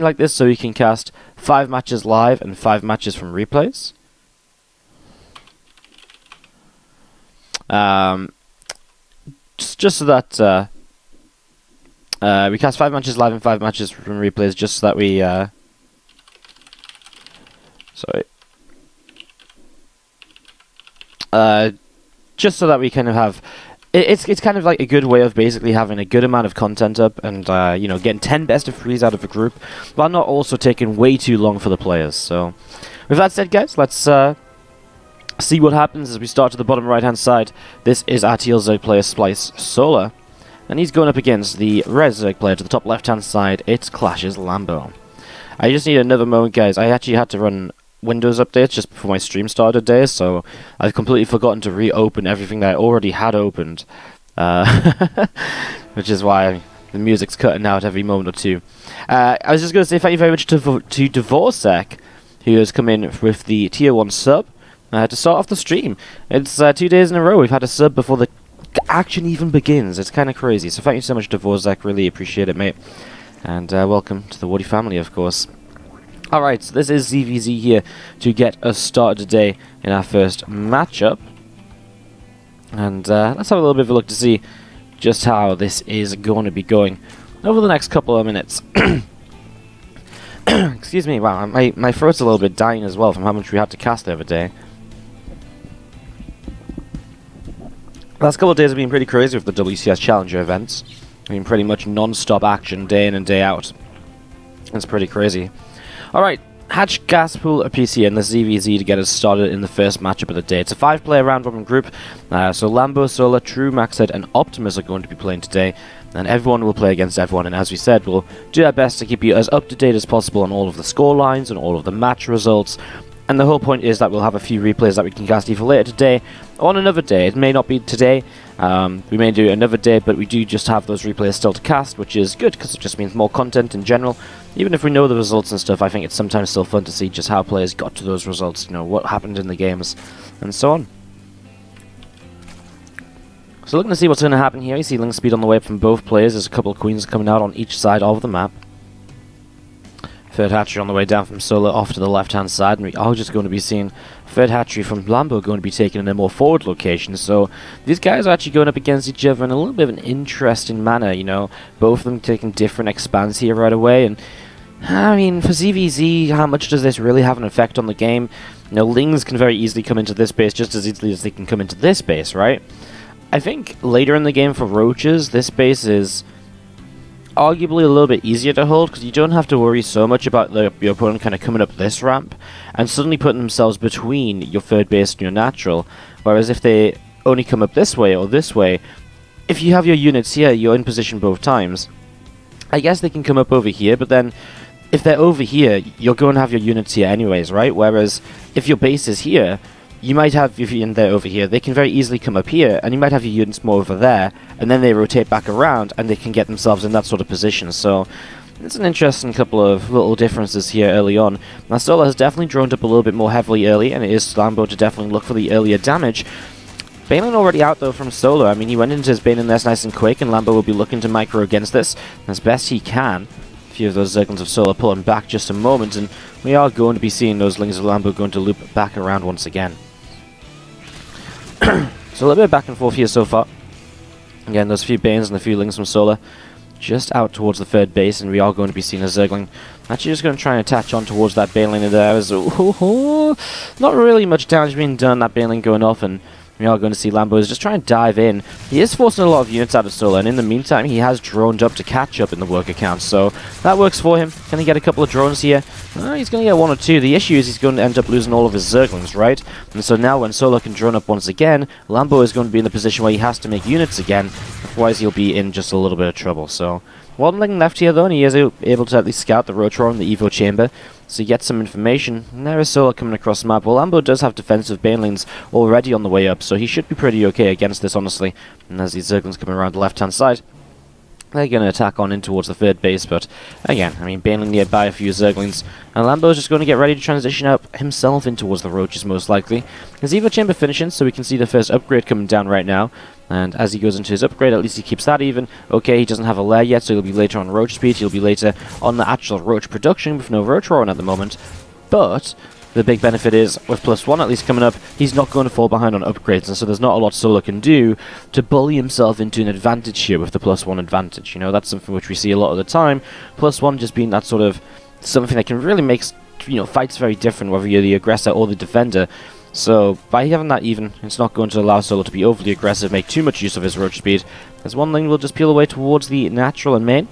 like this so we can cast 5 matches live and 5 matches from replays. Just so that we cast 5 matches live and 5 matches from replays, just so that we just so that we kind of have it's kind of like a good way of basically having a good amount of content up and you know, getting 10 best of 3s out of a group while not also taking way too long for the players. So with that said, guys, let's see what happens as we start to the bottom right hand side. This is our Teal Zerg player Splice Solar, and he's going up against the Red Zerg player to the top left hand side. It's Clash's Lambo. I just need another moment, guys. I actually had to run Windows updates just before my stream started today, so I've completely forgotten to reopen everything that I already had opened, which is why the music's cutting out every moment or two. I was just going to say thank you very much to Dvorsek, who has come in with the tier 1 sub to start off the stream. It's 2 days in a row we've had a sub before the action even begins. It's kind of crazy, so thank you so much to Dvorsek, really appreciate it, mate. And welcome to the Wardy family, of course. Alright, so this is ZvZ here to get us started today in our first matchup. And let's have a little bit of a look to see just how this is going to be going over the next couple of minutes. Excuse me, wow, my throat's a little bit dying as well from how much we had to cast the other day. Last couple of days have been pretty crazy with the WCS Challenger events. I mean, pretty much non-stop action day in and day out. It's pretty crazy. Alright, Hatch, Gaspool, PC, and the ZvZ to get us started in the first matchup of the day. It's a 5-player round-robin group, so Lambo, Solar, True, Maxed, and Optimus are going to be playing today, and everyone will play against everyone, and as we said, we'll do our best to keep you as up-to-date as possible on all of the score lines and all of the match results, and the whole point is that we'll have a few replays that we can cast either later today or on another day. It may not be today, we may do it another day, but we do just have those replays still to cast, which is good because it just means more content in general. Even if we know the results and stuff, I think it's sometimes still fun to see just how players got to those results, you know, what happened in the games, and so on. So looking to see what's going to happen here. You see link speed on the way up from both players. There's a couple of queens coming out on each side of the map. Third hatchery on the way down from Solar off to the left-hand side, and we are just going to be seeing third hatchery from Lambo going to be taken in a more forward location. So these guys are actually going up against each other in a little bit of an interesting manner, you know, both of them taking different expands here right away. And I mean, for ZvZ, how much does this really have an effect on the game? You know, Lings can very easily come into this base just as easily as they can come into this base, right? I think later in the game for Roaches, this base is arguably a little bit easier to hold because you don't have to worry so much about your opponent kind of coming up this ramp and suddenly putting themselves between your third base and your natural, whereas if they only come up this way or this way, if you have your units here, you're in position both times. I guess they can come up over here, but then if they're over here, you're going to have your units here anyways, right? Whereas if your base is here, you might have, if you're in there over here, they can very easily come up here, and you might have your units more over there, and then they rotate back around, and they can get themselves in that sort of position. So it's an interesting couple of little differences here early on. Now Solar has definitely droned up a little bit more heavily early, and it is Lambo to definitely look for the earlier damage. Balin already out though from Solar. I mean, he went into his Balin nest nice and quick, and Lambo will be looking to micro against this as best he can. A few of those Zerglings of Solar pulling back just a moment, and we are going to be seeing those Lings of Lambo going to loop back around once again. So a little bit of back and forth here so far. Again, those few Banes and a few Lings from Solar just out towards the third base, and we are going to be seeing a Zergling. Actually just going to try and attach on towards that Baneling there. Not really much damage being done, that Baneling going off, and we are going to see Lambo is just trying to dive in. He is forcing a lot of units out of Solar, and in the meantime, he has droned up to catch up in the worker count, so that works for him. Can he get a couple of drones here? He's going to get 1 or 2. The issue is he's going to end up losing all of his Zerglings, right? And so now when Solar can drone up once again, Lambo is going to be in the position where he has to make units again, otherwise he'll be in just a little bit of trouble. So 1 Ling left here though, and he is able to at least scout the Rotron, the Evo Chamber, so you get some information. And there is Solar coming across the map. Well, Lambo does have defensive Banelings already on the way up, so he should be pretty okay against this, honestly. And as these Zerglings coming around the left-hand side, they're going to attack on in towards the third base, but again, I mean, Baneling nearby a few Zerglings, and Lambo's just going to get ready to transition up himself in towards the Roaches, most likely. His Evo Chamber finishing, so we can see the first upgrade coming down right now. And as he goes into his upgrade, at least he keeps that even. Okay, he doesn't have a lair yet, so he'll be later on roach speed. He'll be later on the actual roach production with no roach roaring at the moment. But the big benefit is, with +1 at least coming up, he's not going to fall behind on upgrades, and so there's not a lot Solar can do to bully himself into an advantage here with the +1 advantage. You know, that's something which we see a lot of the time. +1 just being that sort of something that can really make, you know, fights very different, whether you're the aggressor or the defender. So, by having that even, it's not going to allow Solo to be overly aggressive, make too much use of his roach speed. As one lane will just peel away towards the natural and main.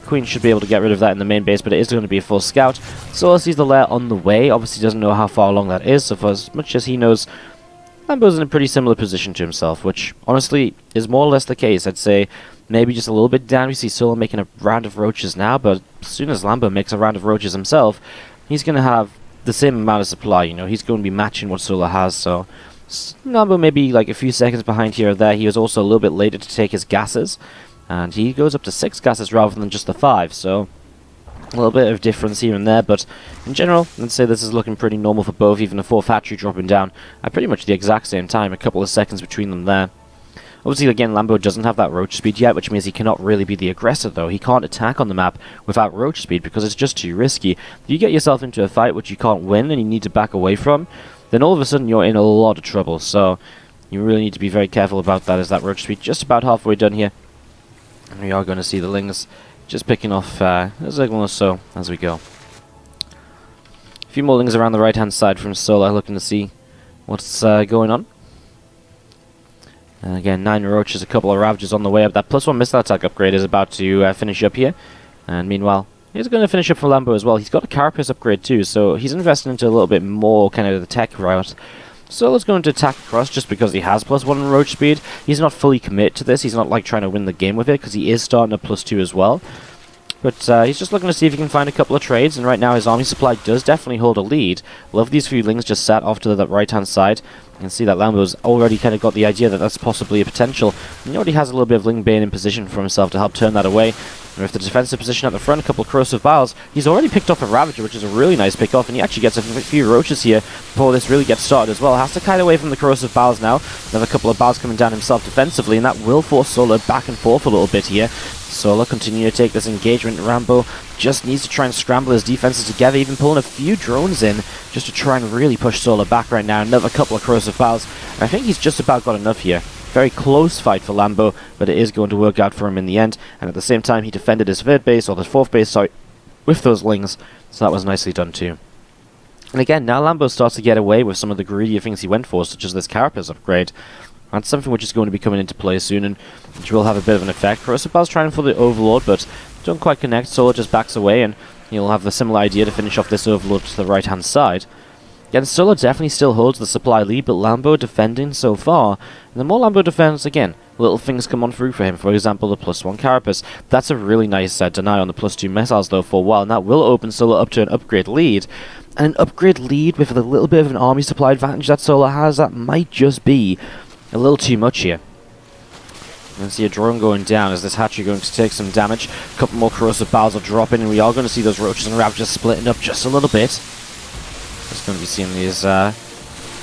Queen should be able to get rid of that in the main base, but it is going to be a full scout. Solo sees the lair on the way, obviously doesn't know how far along that is, so for as much as he knows, Lambo's in a pretty similar position to himself, which honestly is more or less the case. I'd say maybe just a little bit down. We see Solo making a round of roaches now, but as soon as Lambo makes a round of roaches himself, he's going to have the same amount of supply. You know, he's going to be matching what Solo has, so Lambo maybe like a few seconds behind here or there. He was also a little bit later to take his gases, and he goes up to 6 gases rather than just the 5, so a little bit of difference here and there, but in general, let's say this is looking pretty normal for both, even the 4th hatchery dropping down at pretty much the exact same time, a couple of seconds between them there. Obviously, again, Lambo doesn't have that roach speed yet, which means he cannot really be the aggressor, though. He can't attack on the map without roach speed because it's just too risky. If you get yourself into a fight which you can't win and you need to back away from, then all of a sudden you're in a lot of trouble, so you really need to be very careful about that, as that roach speed just about halfway done here. And we are going to see the Lings just picking off a signal or so as we go. A few more Lings around the right-hand side from Solar, looking to see what's going on. And again, 9 roaches, a couple of ravages on the way up. That +1 missile attack upgrade is about to finish up here. And meanwhile, he's going to finish up for Lambo as well. He's got a carapace upgrade too, so he's investing into a little bit more kind of the tech route. Solo's going to attack across just because he has +1 roach speed. He's not fully committed to this. He's not like trying to win the game with it, because he is starting at +2 as well. But he's just looking to see if he can find a couple of trades, and right now his army supply does definitely hold a lead. Love these few Lings just sat off to the right-hand side. You can see that Lambo's already kind of got the idea that that's possibly a potential. He already has a little bit of Ling Bane in position for himself to help turn that away. And with the defensive position at the front, a couple of corrosive vials, he's already picked off a Ravager, which is a really nice pick off, and he actually gets a few roaches here before this really gets started as well. Has to kite away from the corrosive vials now. Another couple of vials coming down himself defensively, and that will force Solo back and forth a little bit here. Solo continue to take this engagement. Rambo just needs to try and scramble his defenses together, even pulling a few drones in just to try and really push Solo back right now. Another couple of corrosive vials. I think he's just about got enough here. Very close fight for Lambo, but it is going to work out for him in the end. And at the same time, he defended his 3rd base, or his 4th base, sorry, with those Lings. So that was nicely done too. And again, now Lambo starts to get away with some of the greedier things he went for, such as this carapace upgrade. That's something which is going to be coming into play soon, and which will have a bit of an effect. Corrosive trying for the Overlord, but don't quite connect. Solo just backs away, and he'll have the similar idea to finish off this Overlord to the right-hand side. Again, Solo definitely still holds the supply lead, but Lambo defending so far. And the more Lambo defends, again, little things come on through for him. For example, the +1 carapace. That's a really nice deny on the +2 missiles, though, for a while, and that will open Solo up to an upgrade lead. And an upgrade lead with a little bit of an army supply advantage that Solo has, that might just be a little too much here. You can see a drone going down as this hatchery going to take some damage. A couple more corrosive barrels are dropping, and we are going to see those roaches and ravagers splitting up just a little bit. Just going to be seeing these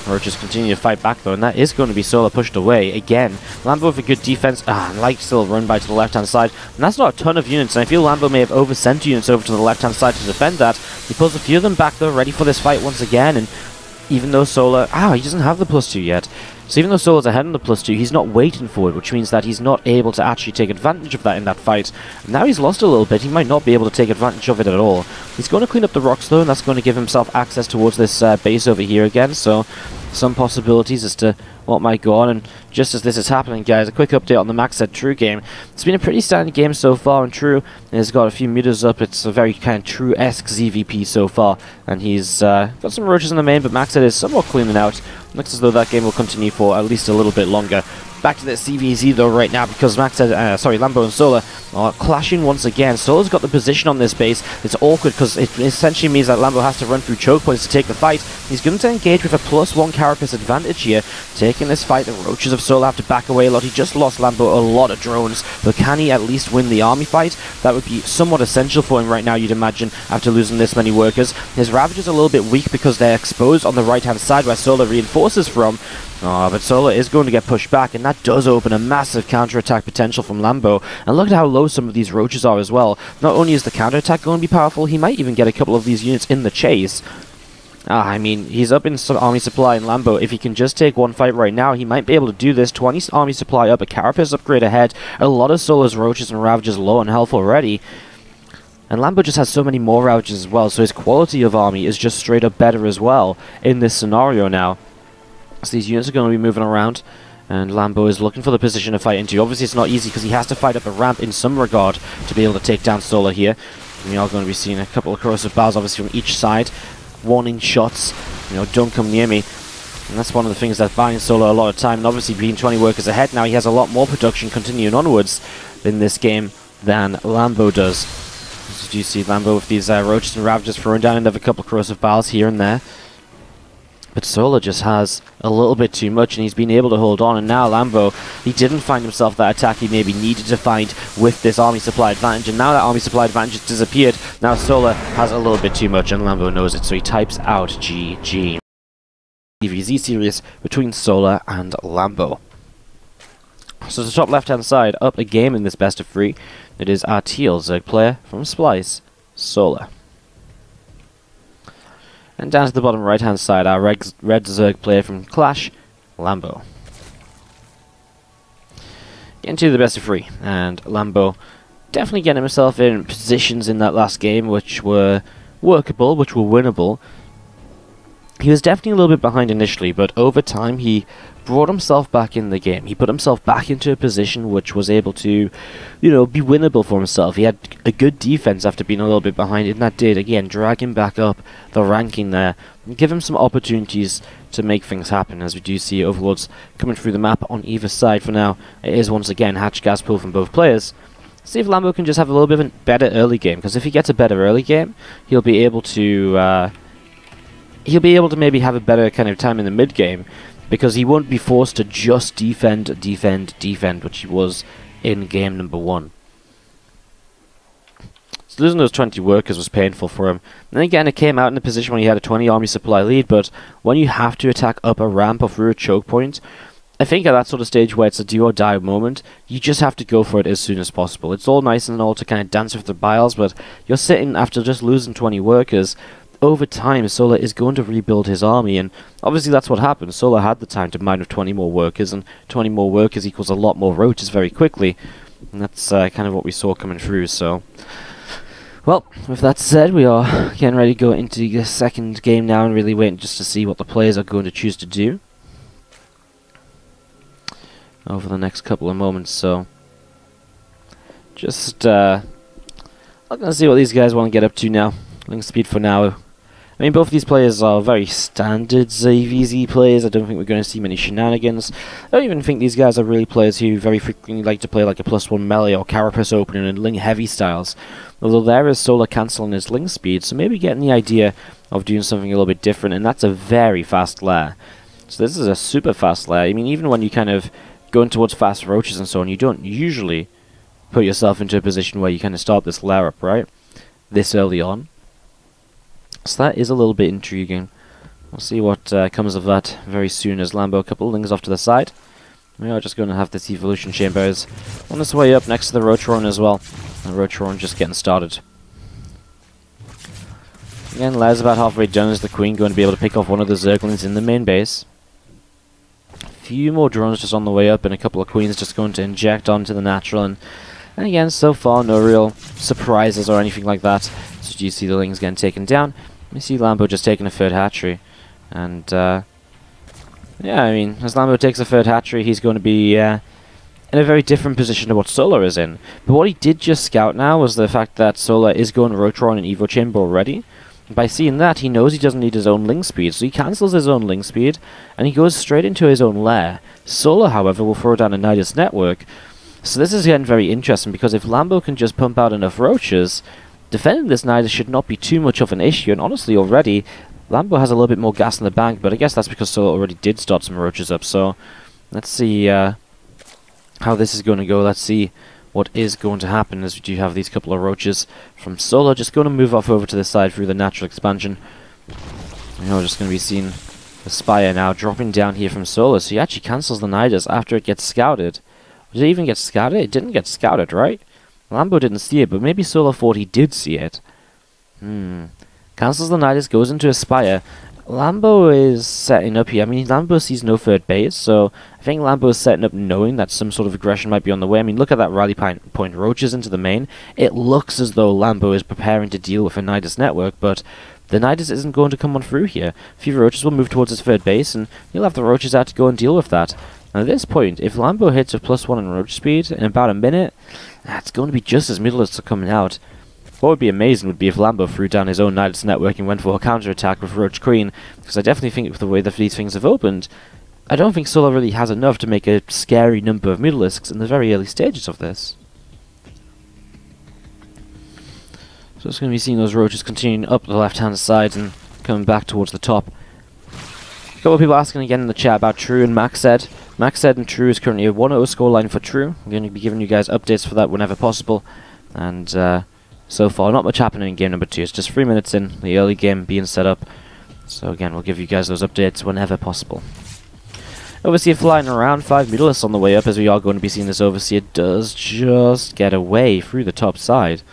roaches continue to fight back, though, and that is going to be Solo pushed away again. Lambo with a good defense. Light still run by to the left-hand side, and that's not a ton of units, and I feel Lambo may have oversent units over to the left-hand side to defend that. He pulls a few of them back, though, ready for this fight once again, and even though Solo... he doesn't have the +2 yet. So even though Solo's ahead on the +2, he's not waiting for it, which means that he's not able to actually take advantage of that in that fight. Now he's lost a little bit, he might not be able to take advantage of it at all. He's going to clean up the rocks though, and that's going to give himself access towards this base over here again, so some possibilities as to what might go on. And just as this is happening, guys, a quick update on the Max said True game. It's been a pretty standard game so far, and True has got a few meters up. It's a very kind of True-esque ZVP so far, and he's got some roaches in the main, but Max said is somewhat cleaning out. Looks as though that game will continue for at least a little bit longer. Back to this ZvZ though right now, because Max said, Lambo and Solar Clashing once again. Solo's got the position on this base. It's awkward because it essentially means that Lambo has to run through choke points to take the fight. He's going to engage with a +1 carapace advantage here, taking this fight. The Roaches of Solo have to back away a lot. He just lost Lambo a lot of drones, but can he at least win the army fight? That would be somewhat essential for him right now, you'd imagine, after losing this many workers. His Ravagers are a little bit weak because they're exposed on the right-hand side where Solo reinforces from. But Solo is going to get pushed back, and that does open a massive counterattack potential from Lambo. And look at how low some of these Roaches are as well. Not only is the counterattack going to be powerful, he might even get a couple of these units in the chase. I mean, he's up in some army supply in Lambo. If he can just take one fight right now, he might be able to do this. 20 army supply up, a carapace upgrade ahead. A lot of Solo's Roaches and Ravagers low on health already. And Lambo just has so many more Ravagers as well, so his quality of army is just straight up better as well in this scenario now. So these units are going to be moving around, and Lambo is looking for the position to fight into. Obviously it's not easy because he has to fight up a ramp in some regard to be able to take down Solo here. And we are going to be seeing a couple of corrosive bars obviously from each side. Warning shots, don't come near me. And that's one of the things that's buying Solo a lot of time. And obviously being 20 workers ahead now, he has a lot more production continuing onwards in this game than Lambo does. As you see Lambo with these Roaches and Ravagers throwing down another couple of corrosive bars here and there. But Solo just has a little bit too much, and he's been able to hold on. And now Lambo, he didn't find himself that attack he maybe needed to find with this army supply advantage. And now that army supply advantage has disappeared. Now Solo has a little bit too much, and Lambo knows it. So he types out GG. ZvZ series between Solo and Lambo. So the top left-hand side, up a game in this best of 3. It is our teal Zerg player from Splice, Solo. And down to the bottom right-hand side, our red Zerg player from Clash, Lambo. Getting to the best of 3, and Lambo definitely getting himself in positions in that last game which were workable, which were winnable. He was definitely a little bit behind initially, but over time he brought himself back in the game. He put himself back into a position which was able to, be winnable for himself. He had a good defense after being a little bit behind, and that did, again, drag him back up the ranking there, and give him some opportunities to make things happen, as we do see Overlords coming through the map on either side for now. It is once again hatch gas pull from both players. See if Lambo can just have a little bit of a better early game, because if he gets a better early game, he'll be able to maybe have a better kind of time in the mid game, because he won't be forced to just defend, which he was in game number 1. So losing those 20 workers was painful for him. And again, it came out in a position when he had a 20 army supply lead, but when you have to attack up a ramp or through a choke point, I think at that sort of stage where it's a do or die moment, you just have to go for it as soon as possible. It's all nice and all to kind of dance with the biles, but you're sitting after just losing 20 workers. Over time, Solo is going to rebuild his army, and obviously that's what happened. Solo had the time to mine with 20 more workers, and 20 more workers equals a lot more Roaches very quickly, and that's kind of what we saw coming through. So, well, with that said, we are getting ready to go into the second game now, and really waiting just to see what the players are going to choose to do over the next couple of moments. So, just I'm gonna see what these guys want to get up to now. Link speed for now. I mean, both of these players are very standard ZvZ players. I don't think we're going to see many shenanigans. I don't even think these guys are really players who very frequently like to play like a +1 melee or carapace opening and Ling heavy styles. Although there is Solo cancelling his Ling speed, so maybe getting the idea of doing something a little bit different, and that's a very fast lair. So this is a super fast lair. I mean, even when you kind of go in towards fast Roaches and so on, you don't usually put yourself into a position where you kind of start this lair up, right? This early on. So that is a little bit intriguing. We'll see what comes of that very soon as Lambo a couple of Lings off to the side. We are just going to have this Evolution Chambers on its way up next to the Rotoron as well. The Rotoron just getting started. Again, Lair's about halfway done. Is the Queen going to be able to pick off one of the Zerglings in the main base? A few more drones just on the way up, and a couple of Queens just going to inject onto the natural. And again, so far, no real surprises or anything like that. So you see the Lings getting taken down. You see Lambo just taking a third hatchery. And, yeah, I mean, as Lambo takes a third hatchery, he's going to be in a very different position to what Solo is in. But what he did just scout now was the fact that Solo is going Rotoron and Evo Chamber already. And by seeing that, he knows he doesn't need his own Ling speed, so he cancels his own Ling speed, and he goes straight into his own lair. Solo, however, will throw down a Nidus network. So this is getting very interesting, because if Lambo can just pump out enough roaches, defending this Nidus should not be too much of an issue. And honestly, already Lambo has a little bit more gas in the bank, but I guess that's because Solo already did start some roaches up. So let's see how this is going to go. Let's see what is going to happen as we do have these couple of roaches from Solo. Just going to move off over to this side through the natural expansion. You know, just going to be seeing the Spire now dropping down here from Solo. So he actually cancels the Nidus after it gets scouted. Did it even get scouted? It didn't get scouted, right? Lambo didn't see it, but maybe Solo thought he did see it. Cancels the Nidus, goes into a Spire. Lambo is setting up here. I mean, Lambo sees no third base, so I think Lambo is setting up knowing that some sort of aggression might be on the way. I mean, look at that rally point roaches into the main. It looks as though Lambo is preparing to deal with a Nidus network, but the Nidus isn't going to come on through here. A few roaches will move towards his third base, and you'll have the roaches out to go and deal with that. And at this point, if Lambo hits a +1 in roach speed in about a minute, it's going to be just as Mutalisks are coming out. What would be amazing would be if Lambo threw down his own Nidus network and went for a counter-attack with Roach Queen, because I definitely think with the way that these things have opened, I don't think Solo really has enough to make a scary number of Mutalisks in the very early stages of this. So it's going to be seeing those roaches continuing up the left-hand side and coming back towards the top. A couple of people asking again in the chat about True and Maxed. Maxed and True is currently a 1-0 scoreline for True. I'm going to be giving you guys updates for that whenever possible. And so far, not much happening in game number 2. It's just 3 minutes in, the early game being set up. So again, we'll give you guys those updates whenever possible. Overseer flying around, 5 Mutalisks on the way up, as we are going to be seeing this Overseer does just get away through the top side.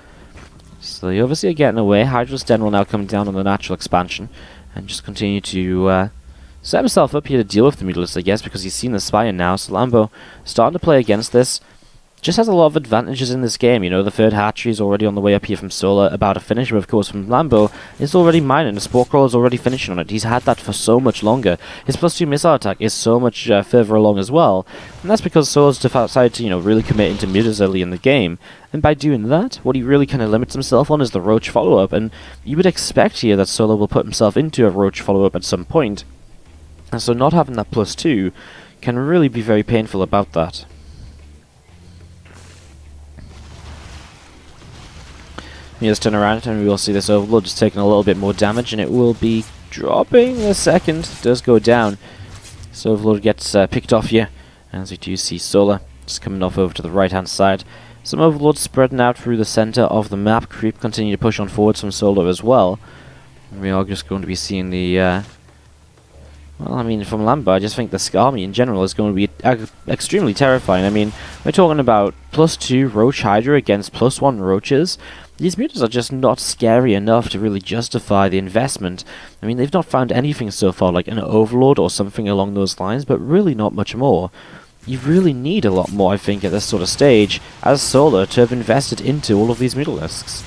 So the Overseer getting away. Hydra's Den will now come down on the natural expansion and just continue to set himself up here to deal with the Mutalisks, I guess, because he's seen the Spire now. So Lambo starting to play against this. Just has a lot of advantages in this game. You know, the third hatchery is already on the way up here from Solar, about to finish, but of course from Lambo, it's already mining. The Spore Crawler is already finishing on it. He's had that for so much longer. His +2 missile attack is so much further along as well, and that's because Solar's decided to, you know, really commit into mutas early in the game. And by doing that, what he really kind of limits himself on is the Roach follow-up, and you would expect here that Solar will put himself into a Roach follow-up at some point. And so not having that +2 can really be very painful about that. You just turn around and we will see this Overlord just taking a little bit more damage, and it will be dropping a second. It does go down. So Overlord gets picked off here, as we do see Solar just coming off over to the right hand side. Some Overlords spreading out through the center of the map. Creep continue to push on forwards from Solar as well. And we are just going to be seeing the well, I mean, from Lambo, I just think the Skarmy in general is going to be extremely terrifying. I mean, we're talking about +2 Roach Hydra against +1 Roaches. These mutas are just not scary enough to really justify the investment. I mean, they've not found anything so far, like an Overlord or something along those lines, but really not much more. You really need a lot more, I think, at this sort of stage, as Solar, to have invested into all of these Mutalisks.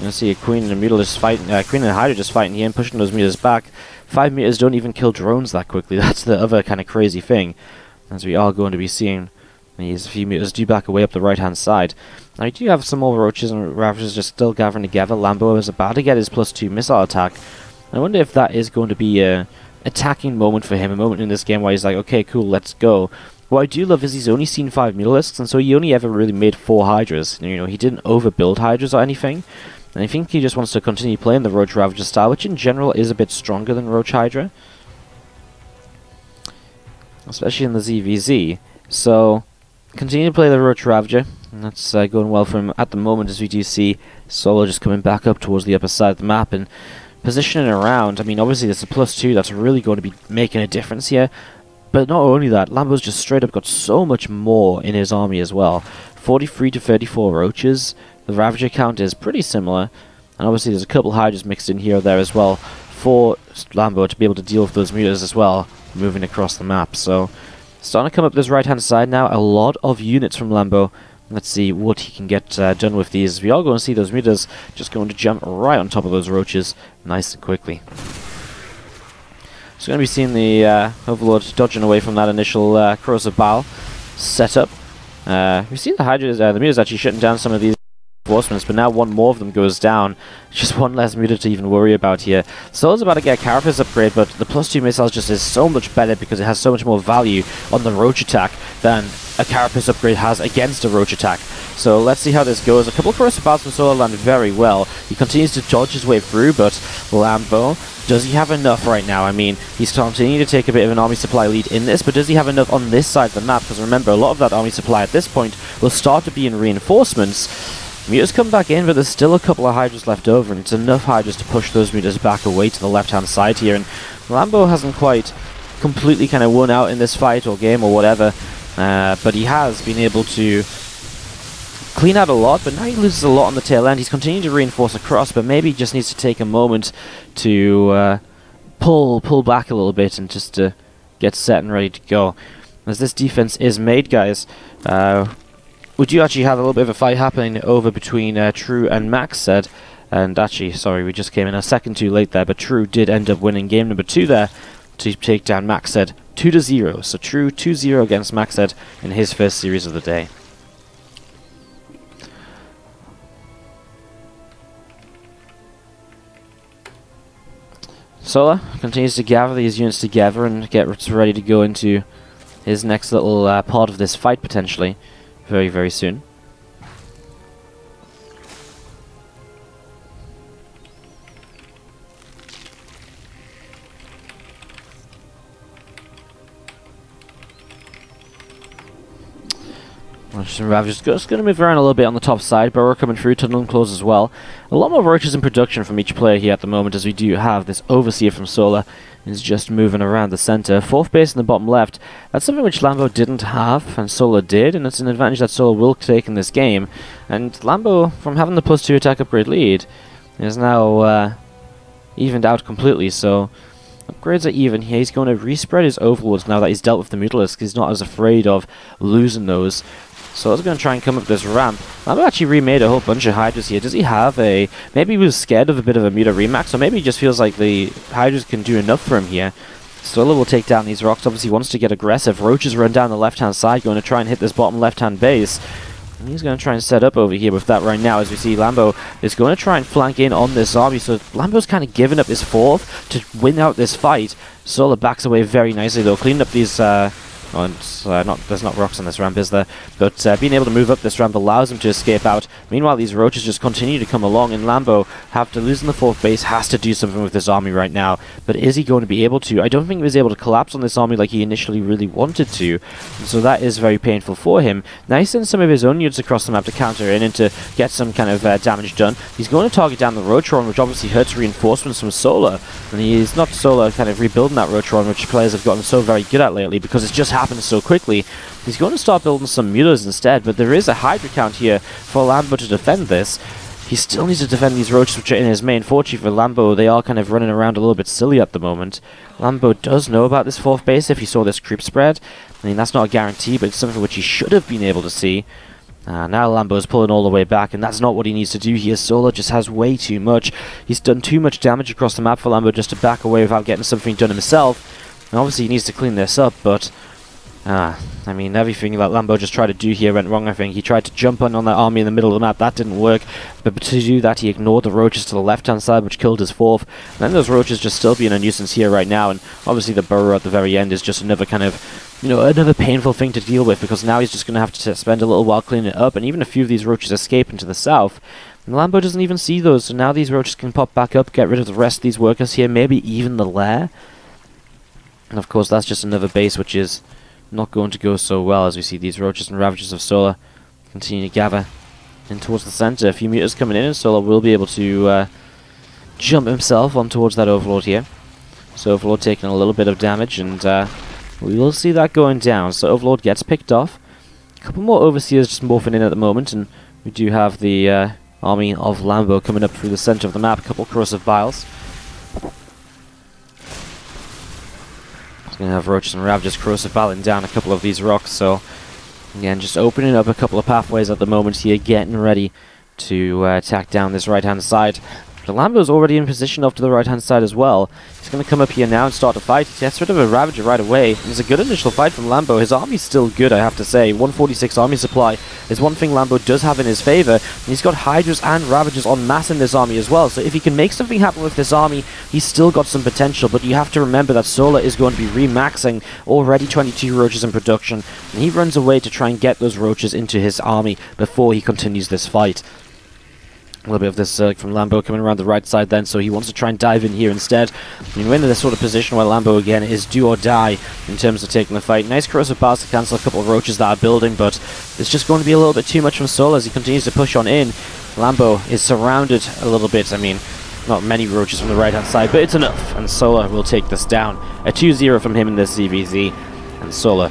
You see a Queen and a Mutalist fighting, Queen and a Hydra just fighting here and pushing those mutas back. 5 meters don't even kill drones that quickly. That's the other kind of crazy thing, as we are going to be seeing these few meters do back away up the right hand side. Now you do have some more roaches and ravagers just still gathering together. Lambo is about to get his +2 missile attack. I wonder if that is going to be a attacking moment for him, a moment in this game where he's like, okay, cool, let's go. What I do love is he's only seen 5 Mutalisks, and so he only ever really made 4 Hydras. You know, he didn't overbuild Hydras or anything. And I think he just wants to continue playing the Roach Ravager style, which in general is a bit stronger than Roach Hydra, especially in the ZvZ. So, continue to play the Roach Ravager, and that's going well for him at the moment, as we do see Solo just coming back up towards the upper side of the map and positioning around. I mean, obviously there's a +2 that's really going to be making a difference here, but not only that, Lambo's just straight up got so much more in his army as well. 43 to 34 Roaches. The Ravager count is pretty similar, and obviously there's a couple Hydras mixed in here or there as well for Lambo to be able to deal with those mutas as well, moving across the map. So, starting to come up this right hand side now, a lot of units from Lambo. Let's see what he can get done with these. We are going to see those mutas just going to jump right on top of those Roaches nice and quickly. So going to be seeing the Overlord dodging away from that initial Corrosive Bile setup. We see the Hydras, the mutas actually shutting down some of these reinforcements, but now one more of them goes down. Just one less muta to even worry about here. Sola's about to get a carapace upgrade, but the +2 missiles just is so much better because it has so much more value on the roach attack than a carapace upgrade has against a roach attack. So let's see how this goes. A couple of corrosive battles from Sola land very well. He continues to dodge his way through, but Lambo, does he have enough right now? I mean, he's continuing to take a bit of an army supply lead in this, but does he have enough on this side of the map? Because remember, a lot of that army supply at this point will start to be in reinforcements. Mutas come back in, but there's still a couple of Hydras left over, and it's enough Hydras to push those Mutas back away to the left-hand side here. And Lambo hasn't quite completely kind of won out in this fight or game or whatever, but he has been able to clean out a lot, but now he loses a lot on the tail end. He's continuing to reinforce across, but maybe he just needs to take a moment to pull back a little bit and just to get set and ready to go. As this defense is made, guys, we do actually have a little bit of a fight happening over between True and Maxed. And actually, sorry, we just came in a second too late there, but True did end up winning game number 2 there to take down Maxed 2-0. So True 2-0 against Maxed in his first series of the day. Sola continues to gather these units together and get ready to go into his next little part of this fight potentially very, very soon. Ravagers just going to move around a little bit on the top side. Burrow coming through, tunnel and close as well. A lot more roaches in production from each player here at the moment, as we do have this Overseer from Sola is just moving around the center. 4th base in the bottom left. That's something which Lambo didn't have, and Sola did, and it's an advantage that Sola will take in this game. And Lambo, from having the +2 attack upgrade lead, is now evened out completely, so upgrades are even here. He's going to respread his overlords now that he's dealt with the Mutalisk. He's not as afraid of losing those. So I was going to try and come up this ramp. I've actually remade a whole bunch of Hydras here. Does he have a... Maybe he was scared of a bit of a Muta remax, or maybe he just feels like the Hydras can do enough for him here. Sola will take down these rocks. Obviously he wants to get aggressive. Roaches run down the left-hand side, going to try and hit this bottom left-hand base. And he's going to try and set up over here with that right now, as we see Lambo is going to try and flank in on this army. So Lambo's kind of giving up his 4th to win out this fight. Sola backs away very nicely though, cleaning up these... there's not rocks on this ramp, is there? But being able to move up this ramp allows him to escape out. Meanwhile, these roaches just continue to come along, and Lambo, after losing the 4th base, has to do something with this army right now. But is he going to be able to? I don't think he was able to collapse on this army like he initially really wanted to, and so that is very painful for him. Now he sends some of his own units across the map to counter in and to get some kind of damage done. He's going to target down the Rotron, which obviously hurts reinforcements from Sola, and he's not Sola kind of rebuilding that Rotron, which players have gotten so very good at lately because it's just happens so quickly. He's going to start building some Mutas instead, but there is a Hydra count here for Lambo to defend this. He still needs to defend these roaches which are in his main. Fortunately for Lambo, they are kind of running around a little bit silly at the moment. Lambo does know about this 4th base if he saw this creep spread. I mean, that's not a guarantee, but it's something which he should have been able to see. Now Lambo's pulling all the way back, and that's not what he needs to do here. Sola just has way too much. He's done too much damage across the map for Lambo just to back away without getting something done himself. And obviously he needs to clean this up, but... I mean, everything that Lambo just tried to do here went wrong, I think. He tried to jump on that army in the middle of the map. That didn't work. But to do that, he ignored the roaches to the left-hand side, which killed his 4th. And then those roaches just still being a nuisance here right now. And obviously the burrow at the very end is just another kind of, you know, another painful thing to deal with, because now he's just going to have to spend a little while cleaning it up. And even a few of these roaches escape into the south. And Lambo doesn't even see those. So now these roaches can pop back up, get rid of the rest of these workers here, maybe even the lair. And of course, that's just another base which is not going to go so well, as we see these roaches and ravagers of Sola continue to gather in towards the center. A few meters coming in, and Sola will be able to jump himself on towards that Overlord here. So Overlord taking a little bit of damage, and we will see that going down. So Overlord gets picked off. A couple more Overseers just morphing in at the moment, and we do have the army of Lambo coming up through the center of the map. A couple corrosive vials. Going to have roaches and ravagers corrosive battling down a couple of these rocks, so again just opening up a couple of pathways at the moment here, getting ready to attack down this right hand side. But Lambo's already in position off to the right-hand side as well. He's going to come up here now and start a fight. He gets rid of a Ravager right away. It's a good initial fight from Lambo. His army's still good, I have to say. 146 army supply is one thing Lambo does have in his favor. And he's got Hydras and Ravagers en masse in this army as well. So if he can make something happen with this army, he's still got some potential. But you have to remember that Solar is going to be remaxing already 22 roaches in production. And he runs away to try and get those roaches into his army before he continues this fight. A little bit of this from Lambo coming around the right side then, so he wants to try and dive in here instead. I mean, we're in this sort of position where Lambo again is do or die in terms of taking the fight. Nice corrosive bars to cancel a couple of roaches that are building, but it's just going to be a little bit too much from Solar as he continues to push on in. Lambo is surrounded a little bit. I mean, not many roaches from the right hand side, but it's enough, and Solar will take this down. A 2-0 from him in this ZvZ, and Solar